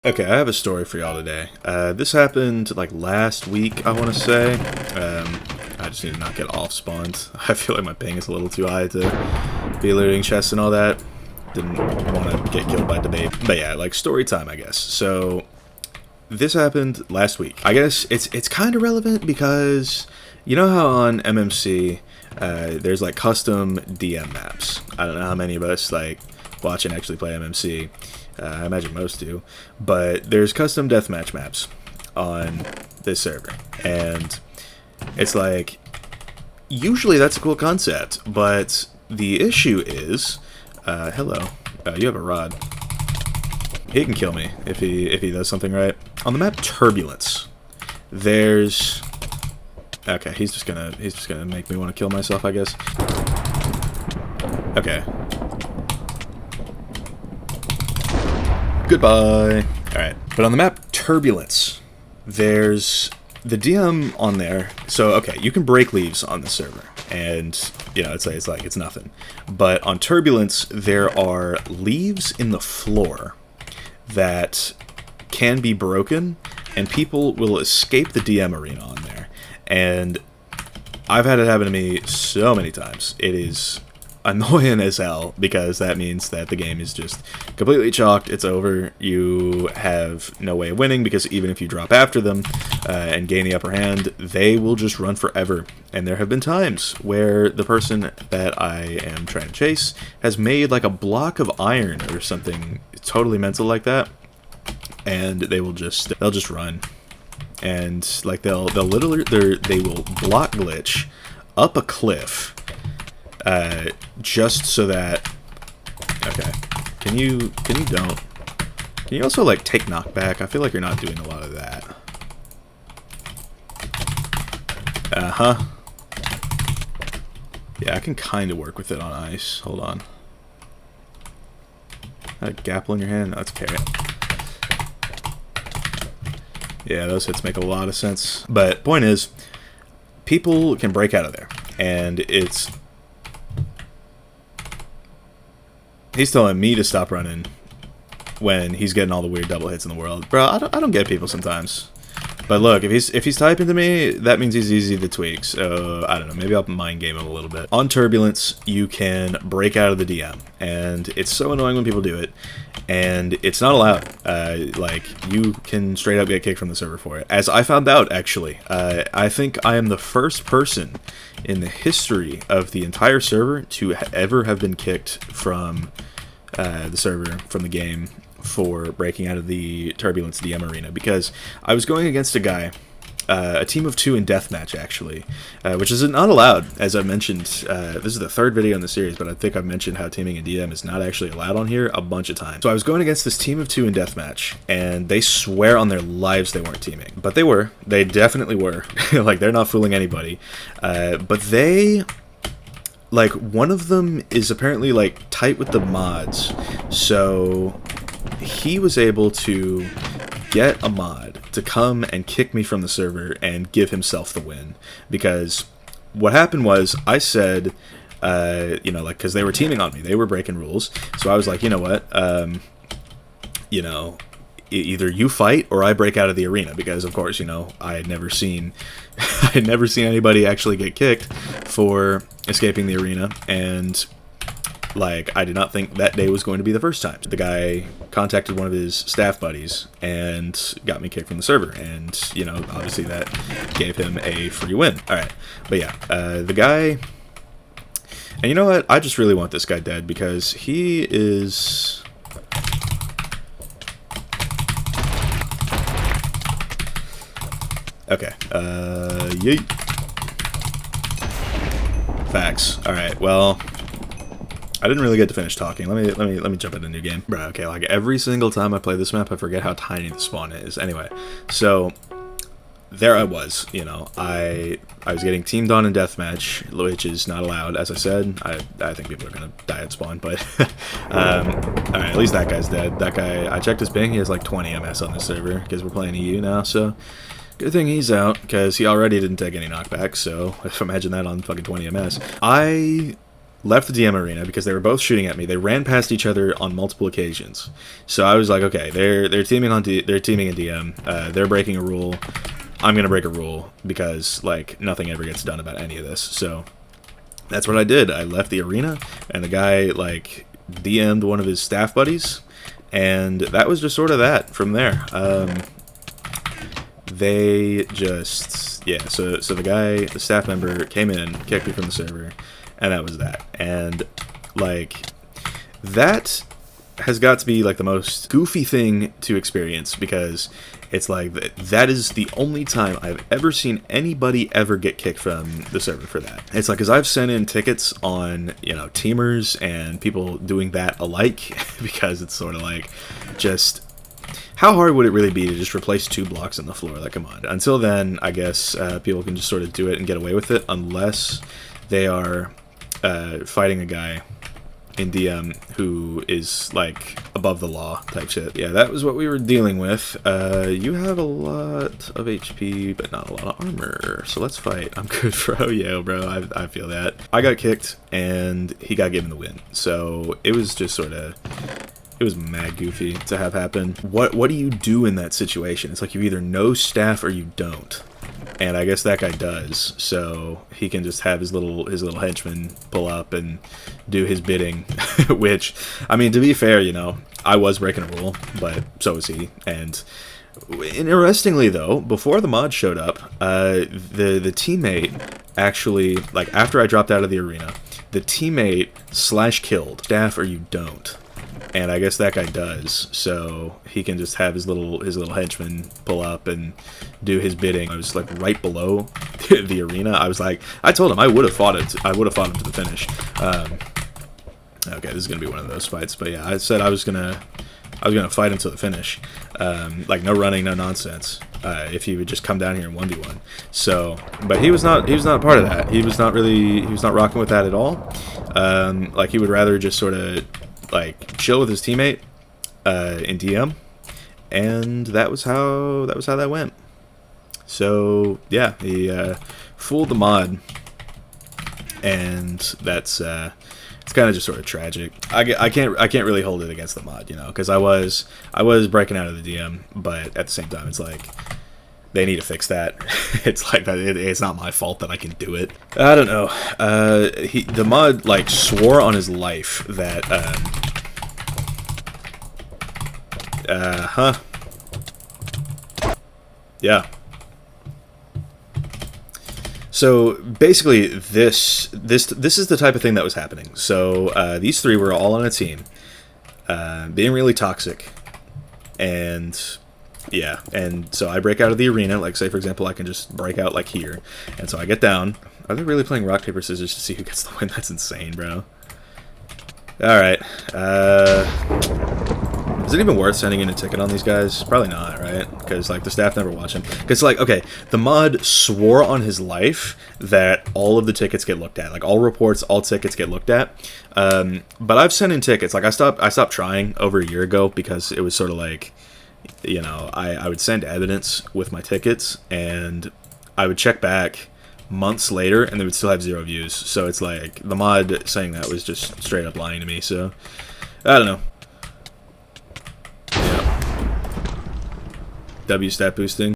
Okay, I have a story for y'all today. This happened like last week, I want to say. I just need to not get off spawned. I feel like my ping is a little too high to be looting chests and all that. Didn't want to get killed by debate. But yeah, like story time, I guess. So this happened last week. I guess it's kind of relevant because you know how on MMC there's like custom DM maps. I don't know how many of us like watch and actually play MMC. I imagine most do, but there's custom deathmatch maps on this server, and it's like, usually that's a cool concept, but the issue is, hello, you have a rod. He can kill me if he does something right. On the map Turbulence, there's, okay, he's just gonna make me want to kill myself, I guess. Okay. Goodbye. Alright, but on the map Turbulence, there's the DM on there. So, okay, you can break leaves on the server, and, you know, it's nothing. But on Turbulence, there are leaves in the floor that can be broken, and people will escape the DM arena on there. And I've had it happen to me so many times. It is annoying as hell, because that means that the game is just completely chalked. It's over. You have no way of winning, because even if you drop after them and gain the upper hand, they will just run forever. And there have been times where the person that I am trying to chase has made like a block of iron or something totally mental like that, and they'll just run, and like they'll literally they will block glitch up a cliff just so that, okay, can you also like take knockback? I feel like you're not doing a lot of that. Yeah, I can kind of work with it on ice. Hold on. A gapple in your hand? No, that's carrot. Yeah, those hits make a lot of sense. But point is, people can break out of there, and it's, he's telling me to stop running when he's getting all the weird double hits in the world. Bro, I don't get people sometimes. But look, if he's typing to me, that means he's easy to tweak. So, I don't know, maybe I'll mind game him a little bit. On Turbulence, you can break out of the DM, and it's so annoying when people do it, and it's not allowed. Like, you can straight up get kicked from the server for it. As I found out, actually, I think I am the first person in the history of the entire server to ever have been kicked from the server, from the game, for breaking out of the Turbulence DM arena, because I was going against a guy, a team of 2 in deathmatch, actually, which is not allowed, as I mentioned. This is the 3rd video in the series, but I think I've mentioned how teaming in DM is not actually allowed on here a bunch of times. So I was going against this team of 2 in deathmatch, and they swear on their lives they weren't teaming, but they were. They definitely were. Like, they're not fooling anybody. But they, like, one of them is apparently like tight with the mods, so he was able to get a mod to come and kick me from the server and give himself the win. Because what happened was, I said, you know, like, because they were teaming on me, they were breaking rules, so I was like, you know what, you know, either you fight or I break out of the arena, because of course, you know, I had never seen anybody actually get kicked for escaping the arena, and like, I did not think that day was going to be the first time. The guy contacted one of his staff buddies and got me kicked from the server, and, you know, obviously that gave him a free win. Alright, but yeah, the guy, and you know what, I just really want this guy dead, because he is, okay, yeet. Facts. Alright, well, I didn't really get to finish talking. Let me jump into a new game. Bro, okay, like every single time I play this map, I forget how tiny the spawn is. Anyway, so there I was, you know, I was getting teamed on in deathmatch, which is not allowed, as I said. I think people are gonna die at spawn, but alright, at least that guy's dead. That guy, I checked his ping, he has like 20 MS on this server, because we're playing EU now, so good thing he's out, because he already didn't take any knockback, so imagine that on fucking 20 MS. I left the DM arena because they were both shooting at me. They ran past each other on multiple occasions. So I was like, okay, they're teaming they're teaming in DM. They're breaking a rule. I'm gonna break a rule because like nothing ever gets done about any of this. So that's what I did. I left the arena, and the guy like DM'd one of his staff buddies, and that was just sort of that from there. They just, yeah, so the staff member came in, kicked me from the server, and that was that. And like that has got to be like the most goofy thing to experience, because it's like that is the only time I've ever seen anybody ever get kicked from the server for that. It's like, because I've sent in tickets on, you know, teamers and people doing that alike, because it's sort of like, just how hard would it really be to just replace 2 blocks on the floor? Like, come on. Until then, I guess people can just sort of do it and get away with it, unless they are fighting a guy in DM who is like above the law type shit. Yeah, that was what we were dealing with. You have a lot of HP but not a lot of armor, so let's fight. I'm good, bro. Yeah, bro, I feel that. I got kicked and he got given the win, so it was just sort of, it was mad goofy to have happen. What do you do in that situation? It's like you either know staff or you don't. And I guess that guy does, so he can just have his little henchman pull up and do his bidding. Which, I mean, to be fair, you know, I was breaking a rule, but so was he. And interestingly, though, before the mod showed up, the teammate actually, like, after I dropped out of the arena, the teammate /killed staff or you don't. And I guess that guy does, so he can just have his little henchman pull up and do his bidding. I was like right below the arena. I was like, I told him I would have fought it. I would have fought him to the finish. Okay, this is gonna be one of those fights. But yeah, I said I was gonna fight him to the finish. Like no running, no nonsense. If he would just come down here and 1v1. So, but he was not a part of that. He was not rocking with that at all. Like he would rather just sort of like chill with his teammate in DM, and that was how that went. So yeah, he fooled the mod, and that's it's kind of just sort of tragic. I can't really hold it against the mod, you know, because I was breaking out of the DM, but at the same time, it's like they need to fix that. It's like that. It's not my fault that I can do it. I don't know. The mod like swore on his life that yeah. So basically, this is the type of thing that was happening. So these 3 were all on a team, being really toxic, and yeah, and so I break out of the arena. Like, say for example, I can just break out like here, and so I get down. Are they really playing rock paper scissors to see who gets the win? That's insane, bro. All right. Is it even worth sending in a ticket on these guys? Probably not, right? Because, like, the staff never watch him. Because, like, okay, the mod swore on his life that all of the tickets get looked at. Like, all reports, all tickets get looked at. But I've sent in tickets. Like, I stopped trying over a year ago because it was sort of like, you know, I would send evidence with my tickets, and I would check back months later, and they would still have 0 views. So it's like, the mod saying that was just straight up lying to me. So, I don't know. W stat boosting.